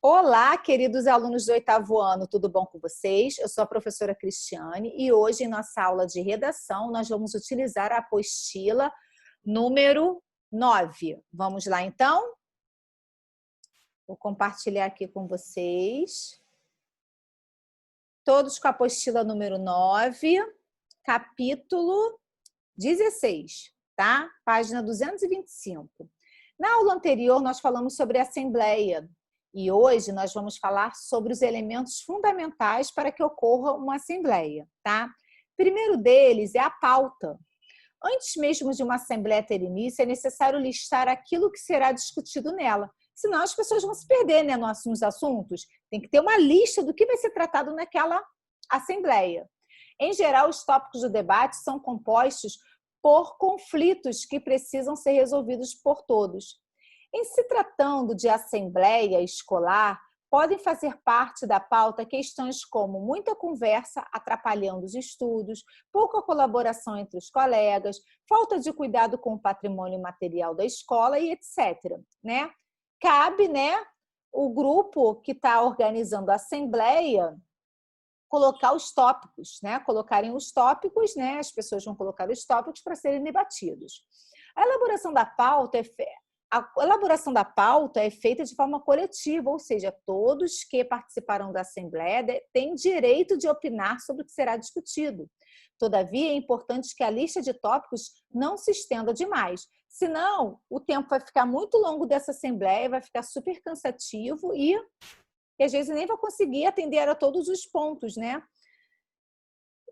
Olá, queridos alunos do oitavo ano, tudo bom com vocês? Eu sou a professora Cristiane e hoje, em nossa aula de redação, nós vamos utilizar a apostila número 9. Vamos lá, então? Vou compartilhar aqui com vocês. Todos com a apostila número 9, capítulo 16, tá? Página 225. Na aula anterior, nós falamos sobre a assembleia. E hoje nós vamos falar sobre os elementos fundamentais para que ocorra uma assembleia, tá? Primeiro deles é a pauta. Antes mesmo de uma assembleia ter início, é necessário listar aquilo que será discutido nela. Senão as pessoas vão se perder, né, nos assuntos. Tem que ter uma lista do que vai ser tratado naquela assembleia. Em geral, os tópicos do debate são compostos por conflitos que precisam ser resolvidos por todos. Em se tratando de assembleia escolar, podem fazer parte da pauta questões como muita conversa atrapalhando os estudos, pouca colaboração entre os colegas, falta de cuidado com o patrimônio material da escola e etc. Né? Cabe, né, o grupo que está organizando a assembleia colocar os tópicos, né? Colocarem os tópicos, né? As pessoas vão colocar os tópicos para serem debatidos. A elaboração da pauta é feita de forma coletiva, ou seja, todos que participarão da Assembleia têm direito de opinar sobre o que será discutido. Todavia, é importante que a lista de tópicos não se estenda demais, senão o tempo vai ficar muito longo dessa Assembleia, vai ficar super cansativo e às vezes nem vai conseguir atender a todos os pontos, né?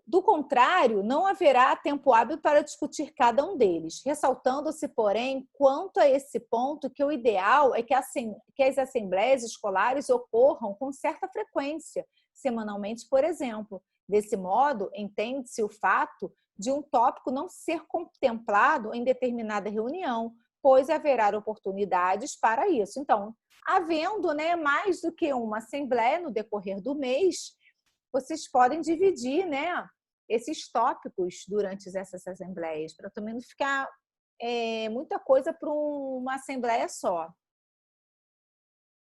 Do contrário, não haverá tempo hábil para discutir cada um deles, ressaltando-se, porém, quanto a esse ponto, que o ideal é que as assembleias escolares ocorram com certa frequência, semanalmente, por exemplo. Desse modo, entende-se o fato de um tópico não ser contemplado em determinada reunião, pois haverá oportunidades para isso. Então, havendo, né, mais do que uma assembleia no decorrer do mês, vocês podem dividir, né, esses tópicos durante essas assembleias, para também não ficar muita coisa para uma assembleia só.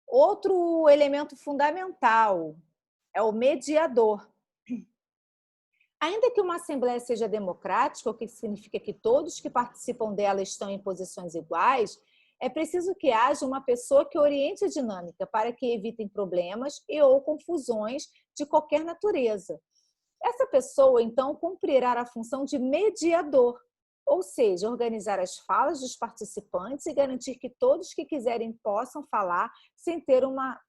Outro elemento fundamental é o mediador. Ainda que uma assembleia seja democrática, o que significa que todos que participam dela estão em posições iguais, é preciso que haja uma pessoa que oriente a dinâmica para que evitem problemas e ou confusões de qualquer natureza. Essa pessoa, então, cumprirá a função de mediador, ou seja, organizar as falas dos participantes e garantir que todos que quiserem possam falar sem ter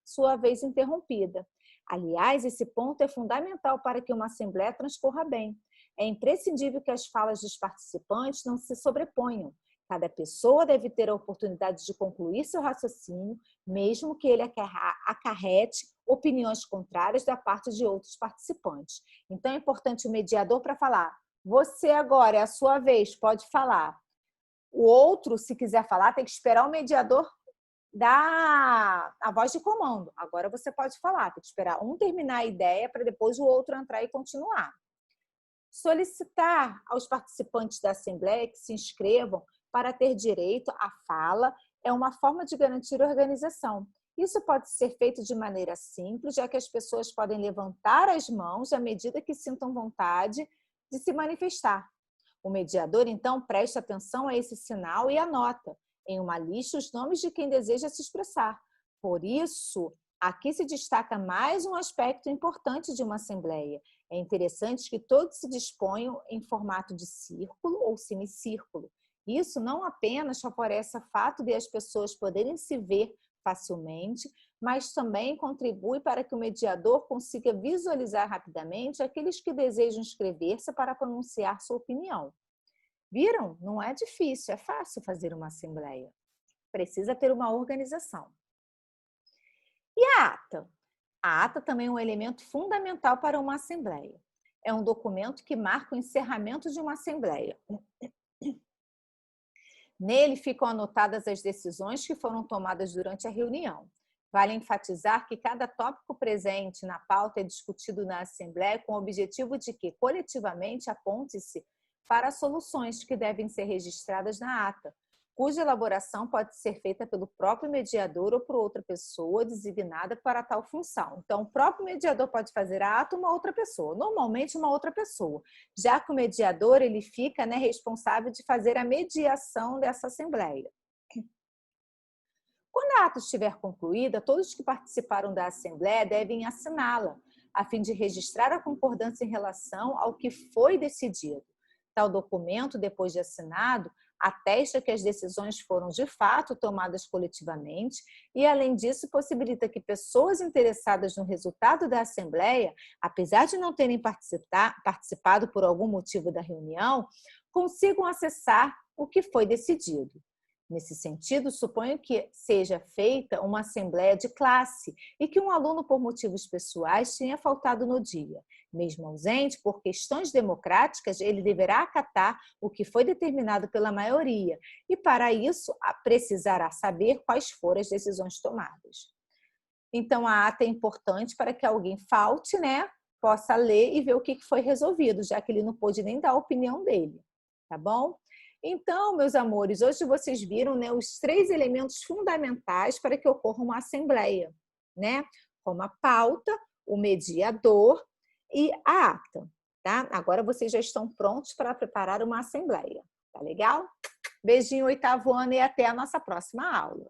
sua vez interrompida. Aliás, esse ponto é fundamental para que uma assembleia transcorra bem. É imprescindível que as falas dos participantes não se sobreponham. Cada pessoa deve ter a oportunidade de concluir seu raciocínio, mesmo que ele acarrete opiniões contrárias da parte de outros participantes. Então, é importante o mediador para falar. Você agora, é a sua vez, pode falar. O outro, se quiser falar, tem que esperar o mediador dar a voz de comando. Agora você pode falar, tem que esperar um terminar a ideia para depois o outro entrar e continuar. Solicitar aos participantes da Assembleia que se inscrevam para ter direito à fala é uma forma de garantir a organização. Isso pode ser feito de maneira simples, já que as pessoas podem levantar as mãos à medida que sintam vontade de se manifestar. O mediador, então, presta atenção a esse sinal e anota em uma lista os nomes de quem deseja se expressar. Por isso, aqui se destaca mais um aspecto importante de uma assembleia. É interessante que todos se disponham em formato de círculo ou semicírculo. Isso não apenas favorece o fato de as pessoas poderem se ver facilmente, mas também contribui para que o mediador consiga visualizar rapidamente aqueles que desejam inscrever-se para pronunciar sua opinião. Viram? Não é difícil, é fácil fazer uma assembleia. Precisa ter uma organização. E a ata? A ata também é um elemento fundamental para uma assembleia. É um documento que marca o encerramento de uma assembleia. Nele ficam anotadas as decisões que foram tomadas durante a reunião. Vale enfatizar que cada tópico presente na pauta é discutido na Assembleia com o objetivo de que, coletivamente, aponte-se para soluções que devem ser registradas na ata. cuja elaboração pode ser feita pelo próprio mediador ou por outra pessoa designada para tal função. Então, o próprio mediador pode fazer ato uma outra pessoa, normalmente uma outra pessoa, já que o mediador ele fica, né, responsável de fazer a mediação dessa assembleia. Quando a ata estiver concluída, todos que participaram da assembleia devem assiná-la, a fim de registrar a concordância em relação ao que foi decidido. Tal documento, depois de assinado, atesta que as decisões foram de fato tomadas coletivamente e, além disso, possibilita que pessoas interessadas no resultado da Assembleia, apesar de não terem participado por algum motivo da reunião, consigam acessar o que foi decidido. Nesse sentido, suponho que seja feita uma assembleia de classe e que um aluno, por motivos pessoais, tenha faltado no dia. Mesmo ausente, por questões democráticas, ele deverá acatar o que foi determinado pela maioria e, para isso, precisará saber quais foram as decisões tomadas. Então, a ata é importante para que alguém falte, né, possa ler e ver o que foi resolvido, já que ele não pôde nem dar a opinião dele, tá bom? Então, meus amores, hoje vocês viram, né, os 3 elementos fundamentais para que ocorra uma assembleia, né? Como a pauta, o mediador e a ata, tá? Agora vocês já estão prontos para preparar uma assembleia, tá legal? Beijinho, 8º ano, e até a nossa próxima aula.